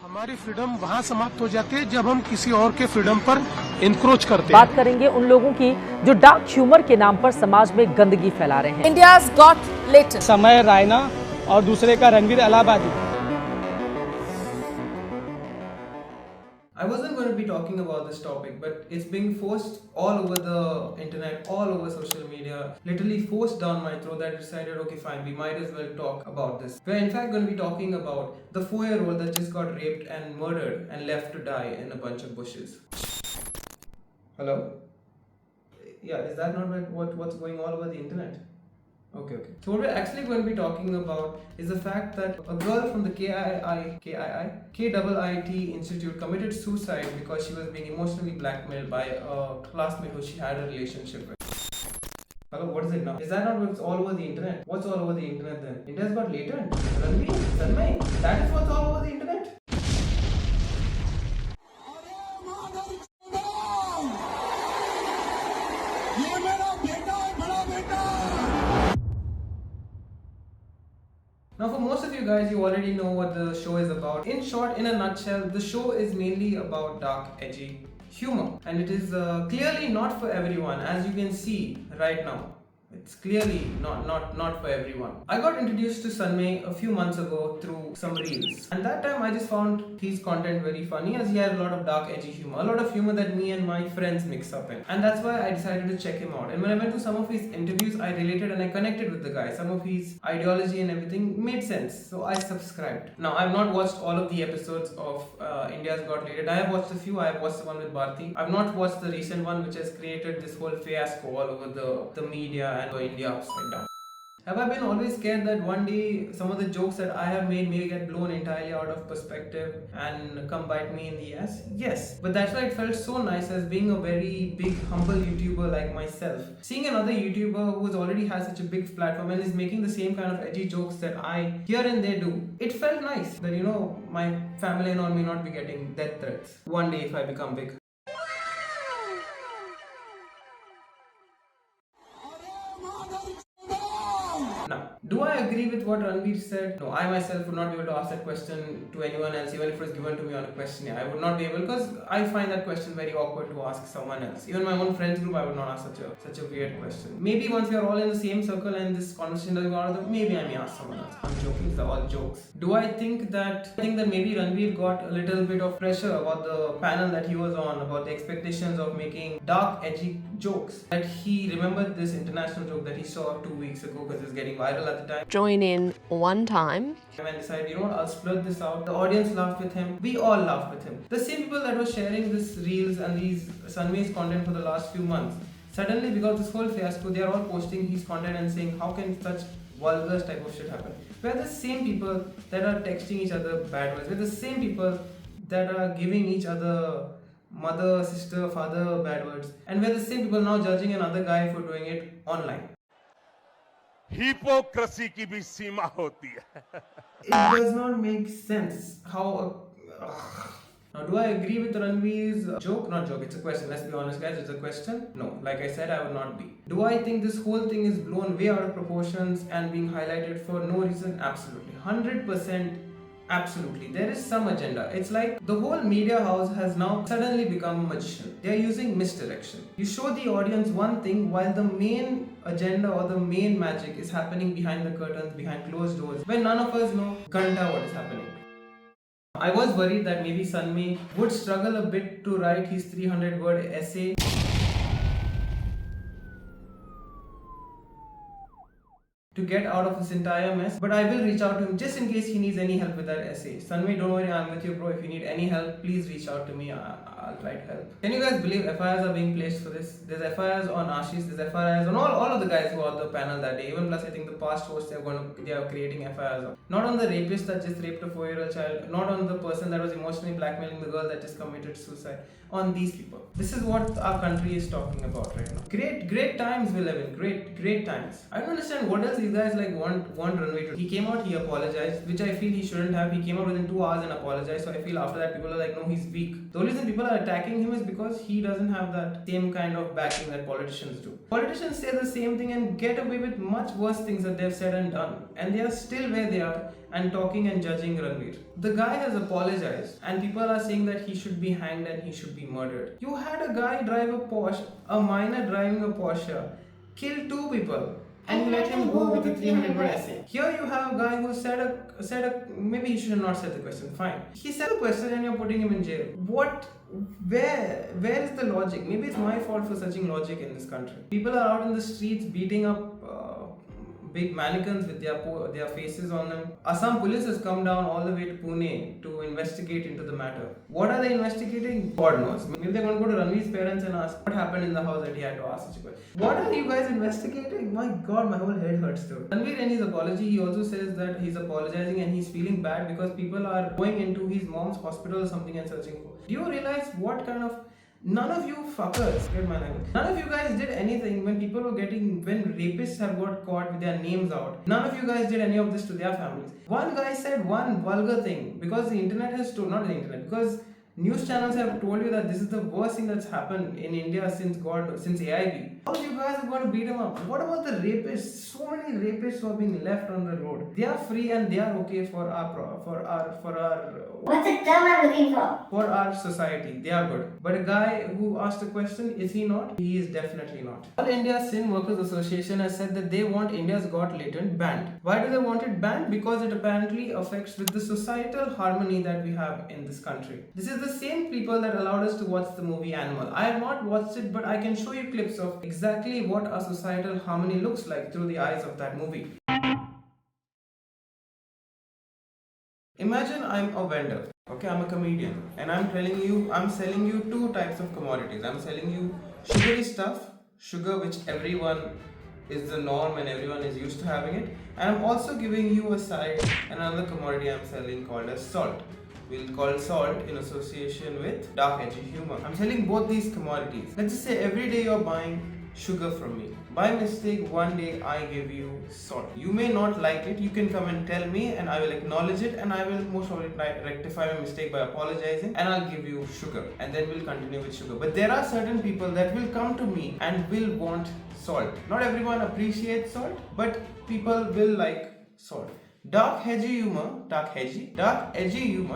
हमारी फ्रीडम वहाँ समाप्त हो जाती है जब हम किसी और के फ्रीडम पर इंक्रोच करते हैं। बात करेंगे उन लोगों की जो डार्क ह्यूमर के नाम पर समाज में गंदगी फैला रहे हैं। इंडियाज गॉट लेटेंट समय रायना और दूसरे का रणवीर इलाहाबादी। I wasn't going to be talking about this topic, but it's being forced all over the internet, all over social media, literally forced down my throat that I decided, okay, fine, we might as well talk about this. We're in fact going to be talking about the 4-year-old that just got raped and murdered and left to die in a bunch of bushes. Hello? Yeah, is that not what's going all over the internet? Okay. So what we're actually going to be talking about is the fact that a girl from the KIIT Institute committed suicide because she was being emotionally blackmailed by a classmate who she had a relationship with. Hello, what is it now? Is that not what's all over the internet? What's all over the internet then? India's got Latent, Ranveer, Samay. That is what's all over the internet. Now for most of you guys, you already know what the show is about. In short, in a nutshell, the show is mainly about dark, edgy humor. And it is clearly not for everyone, as you can see right now. It's clearly not for everyone. I got introduced to Samay a few months ago through some reels. And that time I just found his content very funny, as he had a lot of dark, edgy humor. A lot of humor that me and my friends mix up in. And that's why I decided to check him out. And when I went to some of his interviews, I related and I connected with the guy. Some of his ideology and everything made sense. So I subscribed. Now, I've not watched all of the episodes of India's Got Latent. I have watched a few. I have watched the one with Bharti. I've not watched the recent one, which has created this whole fiasco all over the media and India upside down. Have I been always scared that one day some of the jokes that I have made may get blown entirely out of perspective and come bite me in the ass? Yes. But that's why it felt so nice, as being a very big, humble YouTuber like myself. Seeing another YouTuber who already has such a big platform and is making the same kind of edgy jokes that I here and there do, it felt nice that, my family and all may not be getting death threats one day if I become big. Now, do I agree with what Ranveer said? No, I myself would not be able to ask that question to anyone else, even if it was given to me on a questionnaire. I would not be able, because I find that question very awkward to ask someone else. Even my own friends group, I would not ask such a weird question. Maybe once we are all in the same circle and this conversation doesn't go out, maybe I may ask someone else. I'm joking, these are all jokes. Do I think that maybe Ranveer got a little bit of pressure about the panel that he was on, about the expectations of making dark, edgy jokes? That he remembered this international joke that he saw 2 weeks ago because it was getting viral at the time. Join in one time. And I decided, I'll splurt this out. The audience laughed with him. We all laughed with him. The same people that were sharing these reels and these Samay's content for the last few months, suddenly because this whole fiasco, they are all posting his content and saying, how can such vulgar type of shit happen? We're the same people that are texting each other bad words. We're the same people that are giving each other mother, sister, father bad words. And we're the same people now judging another guy for doing it online. hypocrisy की भी सीमा होती है. It does not make sense how. Now, do I agree with Ranveer's joke? Not joke, it's a question. Let's be honest, guys, it's a question. No, like I said, I would not be. Do I think this whole thing is blown way out of proportions and being highlighted for no reason? Absolutely. 100%. Absolutely. There is some agenda. It's like the whole media house has now suddenly become a magician. They are using misdirection. You show the audience one thing while the main agenda or the main magic is happening behind the curtains, behind closed doors, when none of us know ganda what is happening. I was worried that maybe Samay would struggle a bit to write his 300-word essay. To get out of this entire mess, but I will reach out to him just in case he needs any help with that essay. Samay, don't worry, I'm with you, bro. If you need any help, please reach out to me. I'll try to help. Can you guys believe FIRs are being placed for this? There's FIRs on Ashish, there's FIRs on all of the guys who are on the panel that day. Even plus, I think the past hosts they are creating FIRs on. Not on the rapist that just raped a 4-year-old child, not on the person that was emotionally blackmailing the girl that just committed suicide. On these people. This is what our country is talking about right now. Great times we live in. Great times. I don't understand what else these guys like want Ranveer to. He came out, he apologized, which I feel he shouldn't have. He came out within 2 hours and apologized. So I feel after that people are like, no, he's weak. The only reason people are attacking him is because he doesn't have that same kind of backing that politicians do. Politicians say the same thing and get away with much worse things that they've said and done, and they are still where they are and talking and judging Ranveer. The guy has apologized and people are saying that he should be hanged and he should be murdered. You had a guy drive a Porsche, a minor driving a Porsche, kill 2 people, and you let him go with a 300 word essay. Here you have a guy who said a maybe he should have not said the question, fine. He said a question and you're putting him in jail. Where is the logic? Maybe it's my fault for searching logic in this country. People are out in the streets beating up big mannequins with their faces on them. Assam police has come down all the way to Pune to investigate into the matter. What are they investigating? God knows. Maybe they're going to go to Ranveer's parents and ask what happened in the house that he had to ask such a question. What are you guys investigating? My God, my whole head hurts too. Ranveer in his apology, he also says that he's apologizing and he's feeling bad because people are going into his mom's hospital or something and searching for. Do you realize what kind of... None of you fuckers, get my language. None of you guys did anything when rapists have got caught with their names out. None of you guys did any of this to their families. One guy said one vulgar thing because the internet has told, not the internet, because news channels have told you that this is the worst thing that's happened in India since AIB. How you guys are going to beat him up? What about the rapists? So many rapists who are being left on the road. They are free and they are okay for our what's the term I'm looking for? For our society, they are good. But a guy who asked a question, is he not? He is definitely not. All India Sin Workers Association has said that they want India's Got Latent banned. Why do they want it banned? Because it apparently affects with the societal harmony that we have in this country. This is the same people that allowed us to watch the movie Animal. I have not watched it, but I can show you clips of exactly what our societal harmony looks like through the eyes of that movie. Imagine I'm a vendor, okay, I'm a comedian, and I'm selling you 2 types of commodities. I'm selling you sugary stuff, sugar which everyone is the norm and everyone is used to having it, and I'm also giving you another commodity I'm selling called as salt. We'll call salt in association with dark edgy humor. I'm selling both these commodities. Let's just say every day you're buying sugar from me. By mistake, one day I give you salt. You may not like it, you can come and tell me and I will acknowledge it and I will most probably rectify my mistake by apologizing and I'll give you sugar and then we'll continue with sugar. But there are certain people that will come to me and will want salt. Not everyone appreciates salt, but people will like salt. Dark edgy humor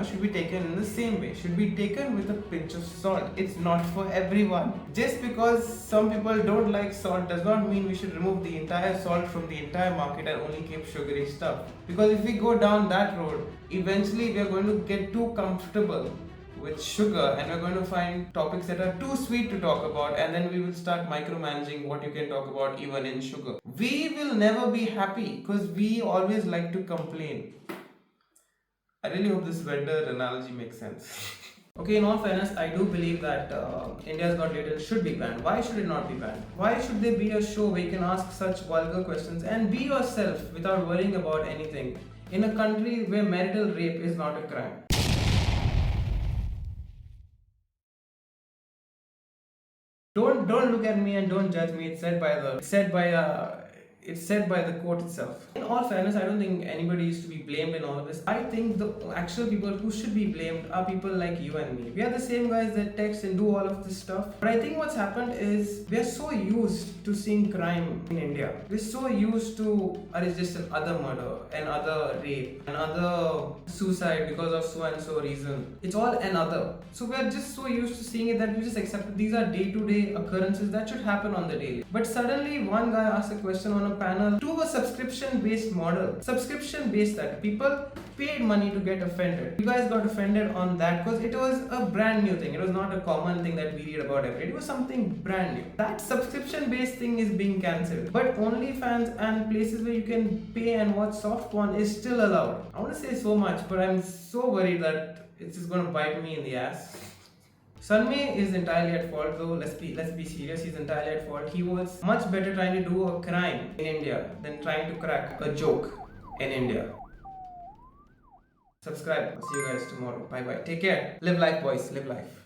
should be taken in the same way, should be taken with a pinch of salt. It's not for everyone. Just because some people don't like salt does not mean we should remove the entire salt from the entire market and only keep sugary stuff. Because if we go down that road, eventually we are going to get too comfortable with sugar and we're going to find topics that are too sweet to talk about and then we will start micromanaging what you can talk about even in sugar. We will never be happy because we always like to complain. I really hope this vendor analogy makes sense. Okay, in all fairness, I do believe that India's Got Latent should be banned. Why should it not be banned? Why should there be a show where you can ask such vulgar questions and be yourself without worrying about anything in a country where marital rape is not a crime? Don't look at me and don't judge me. It's said by the court itself. In all fairness, I don't think anybody is to be blamed in all of this. I think the actual people who should be blamed are people like you and me. We are the same guys that text and do all of this stuff. But I think what's happened is we are so used to seeing crime in India. We're so used to it's just another murder, another rape, another suicide because of so and so reason. It's all another. So we are just so used to seeing it that we just accept that these are day-to-day occurrences that should happen on the daily. But suddenly one guy asked a question on a panel to a subscription-based model. Subscription-based that people paid money to get offended. You guys got offended on that because it was a brand new thing. It was not a common thing that we read about every day. It was something brand new. That subscription-based thing is being cancelled. But OnlyFans and places where you can pay and watch soft porn is still allowed. I want to say so much, but I'm so worried that it's just going to bite me in the ass. Samay is entirely at fault though, let's be serious, he's entirely at fault. He was much better trying to do a crime in India than trying to crack a joke in India. Subscribe, I'll see you guys tomorrow. Bye bye. Take care. Live life boys, live life.